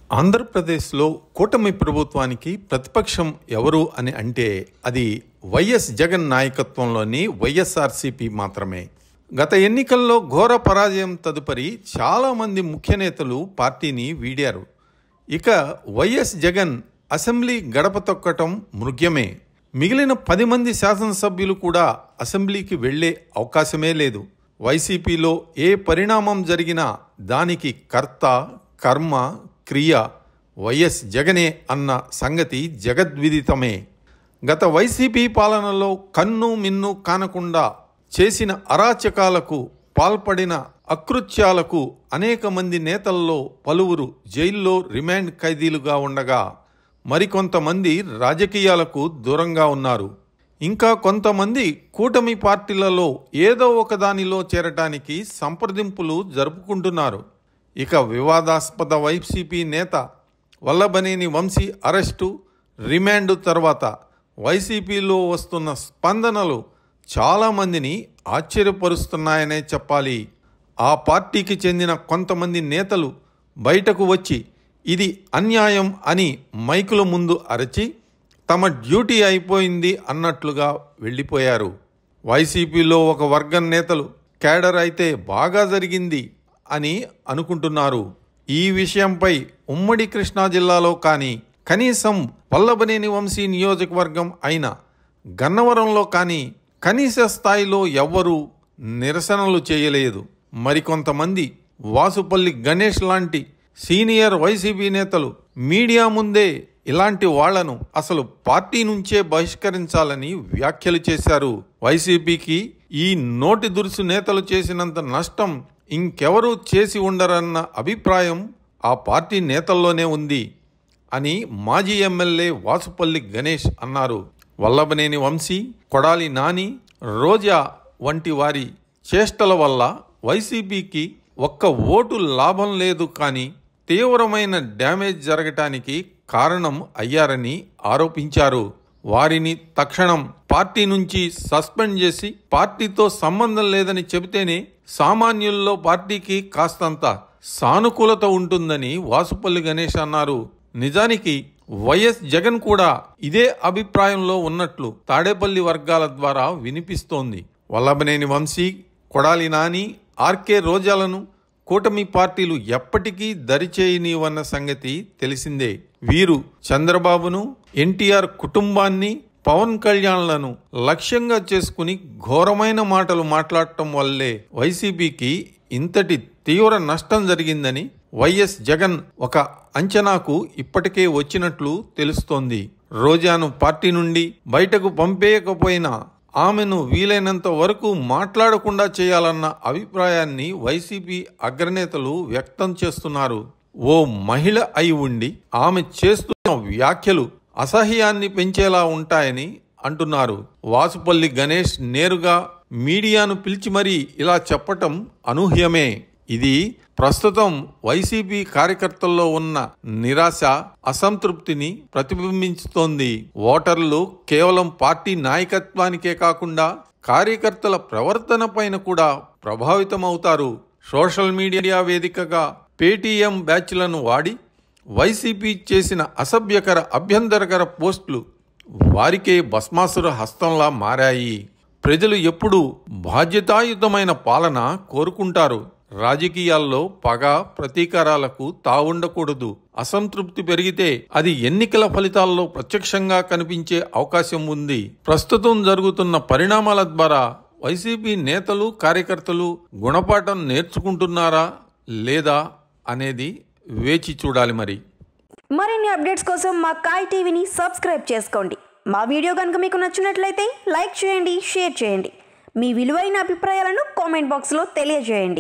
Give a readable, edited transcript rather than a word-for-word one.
ఆంధ్రప్రదేశ్లో కూటమి ప్రభుత్వానికి ప్రతిపక్షం ఎవరు అని అంటే అది వైఎస్ జగన్ నాయకత్వంలోని వైఎస్ఆర్సీపీ మాత్రమే. గత ఎన్నికల్లో ఘోర పరాజయం తదుపరి చాలామంది ముఖ్య నేతలు పార్టీని వీడారు. ఇక వైఎస్ జగన్ అసెంబ్లీ గడప తొక్కటం మృగ్యమే. మిగిలిన 10 మంది శాసనసభ్యులు కూడా అసెంబ్లీకి వెళ్లే అవకాశమే లేదు. వైసీపీలో ఏ పరిణామం జరిగినా దానికి కర్త, కర్మ, క్రియ వైఎస్ జగనే అన్న సంగతి జగద్విదితమే. గత వైసీపీ పాలనలో కన్ను మిన్ను కానకుండా చేసిన అరాచకాలకు, పాల్పడిన అకృత్యాలకు అనేక మంది నేతల్లో పలువురు జైల్లో రిమాండ్ ఖైదీలుగా ఉండగా మరికొంతమంది రాజకీయాలకు దూరంగా ఉన్నారు. ఇంకా కొంతమంది కూటమి పార్టీలలో ఏదో ఒకదానిలో చేరటానికి సంప్రదింపులు జరుపుకుంటున్నారు. ఇక వివాదాస్పద వైసీపీ నేత వల్లభనేని వంశీ అరెస్టు, రిమాండ్ తర్వాత వైసీపీలో వస్తున్న స్పందనలు చాలామందిని ఆశ్చర్యపరుస్తున్నాయనే చెప్పాలి. ఆ పార్టీకి చెందిన కొంతమంది నేతలు బయటకు వచ్చి ఇది అన్యాయం అని మైకుల ముందు అరచి తమ డ్యూటీ అయిపోయింది అన్నట్లుగా వెళ్ళిపోయారు. వైసీపీలో ఒక వర్గం నేతలు క్యాడర్ అయితే బాగా జరిగింది అని అనుకుంటున్నారు. ఈ విషయంపై ఉమ్మడి కృష్ణా జిల్లాలో కానీ, కనీసం వల్లభనేని వంశీ నియోజకవర్గం అయిన గన్నవరంలో కానీ కనీస స్థాయిలో ఎవ్వరూ నిరసనలు చేయలేదు. మరికొంతమంది వాసుపల్లి గణేష్ లాంటి సీనియర్ వైసీపీ నేతలు మీడియా ముందే ఇలాంటి వాళ్లను అసలు పార్టీ నుంచే బహిష్కరించాలని వ్యాఖ్యలు చేశారు. వైసీపీకి ఈ నోటి దురుసు నేతలు చేసినంత నష్టం ఇంకెవరూ చేసి ఉండరన్న అభిప్రాయం ఆ పార్టీ నేతల్లోనే ఉంది అని మాజీ ఎమ్మెల్యే వాసుపల్లి గణేష్ అన్నారు. వల్లభనేని వంశీ, కొడాలి నాని, రోజా వంటి వారి చేష్టల వల్ల వైసీపీకి ఒక్క ఓటు లాభం లేదు, కానీ తీవ్రమైన డ్యామేజ్ జరగటానికి కారణం అయ్యారని ఆరోపించారు. వారిని తక్షణం పార్టీ నుంచి సస్పెండ్ చేసి పార్టీతో సంబంధం లేదని చెబితేనే సామాన్యుల్లో పార్టీకి కాస్తంత సానుకూలత ఉంటుందని వాసుపల్లి గణేష్ అన్నారు. నిజానికి వైఎస్ జగన్ కూడా ఇదే అభిప్రాయంలో ఉన్నట్లు తాడేపల్లి వర్గాల ద్వారా వినిపిస్తోంది. వల్లభనేని వంశీ, కొడాలి నాని, ఆర్కే రోజాలను కూటమి పార్టీలు ఎప్పటికీ దరిచేయనివన్న సంగతి తెలిసిందే. వీరు చంద్రబాబును, ఎన్టీఆర్ కుటుంబాన్ని, పవన్ కళ్యాణ్లను లక్ష్యంగా చేసుకుని ఘోరమైన మాటలు మాట్లాడటం వల్లే వైసీపీకి ఇంతటి తీవ్ర నష్టం జరిగిందని వైఎస్ జగన్ ఒక అంచనాకు ఇప్పటికే వచ్చినట్లు తెలుస్తోంది. రోజాను పార్టీ నుండి బయటకు పంపేయకపోయినా ఆమెను వీలైనంత వరకు మాట్లాడకుండా చేయాలన్న అభిప్రాయాన్ని వైసీపీ అగ్రనేతలు వ్యక్తం చేస్తున్నారు. ఓ మహిళ అయి ఉండి ఆమె చేస్తున్న వ్యాఖ్యలు అసహ్యాన్ని పెంచేలా ఉంటాయని అంటున్నారు. వాసుపల్లి గణేష్ నేరుగా మీడియాను పిలిచి మరీ ఇలా చెప్పటం అనూహ్యమే. ఇది ప్రస్తుతం వైసీపీ కార్యకర్తల్లో ఉన్న నిరాశ, అసంతృప్తిని ప్రతిబింబిస్తోంది. ఓటర్లు కేవలం పార్టీ నాయకత్వానికే కాకుండా కార్యకర్తల ప్రవర్తన పైన కూడా ప్రభావితమవుతారు. సోషల్ మీడియా వేదికగా పేటీఎం బ్యాచ్లను వాడి వైసీపీ చేసిన అసభ్యకర, అభ్యంతరకర పోస్టులు వారికే భస్మాసుర హస్తంలా మారాయి. ప్రజలు ఎప్పుడూ బాధ్యతాయుతమైన పాలన కోరుకుంటారు. రాజకీయాల్లో పగ, ప్రతీకారాలకు తావుండకూడదు. అసంతృప్తి పెరిగితే అది ఎన్నికల ఫలితాల్లో ప్రత్యక్షంగా కనిపించే అవకాశం ఉంది. ప్రస్తుతం జరుగుతున్న పరిణామాల ద్వారా వైసీపీ నేతలు, కార్యకర్తలు గుణపాఠం నేర్చుకుంటున్నారా లేదా అనేది వేచి చూడాలి. మరిన్ని అప్డేట్స్ కోసం మా కాయ్ టీవీని సబ్స్క్రైబ్ చేసుకోండి. మా వీడియో కనుక మీకు నచ్చినట్లయితే లైక్ చేయండి, షేర్ చేయండి. మీ విలువైన అభిప్రాయాలను కామెంట్ బాక్స్లో తెలియజేయండి.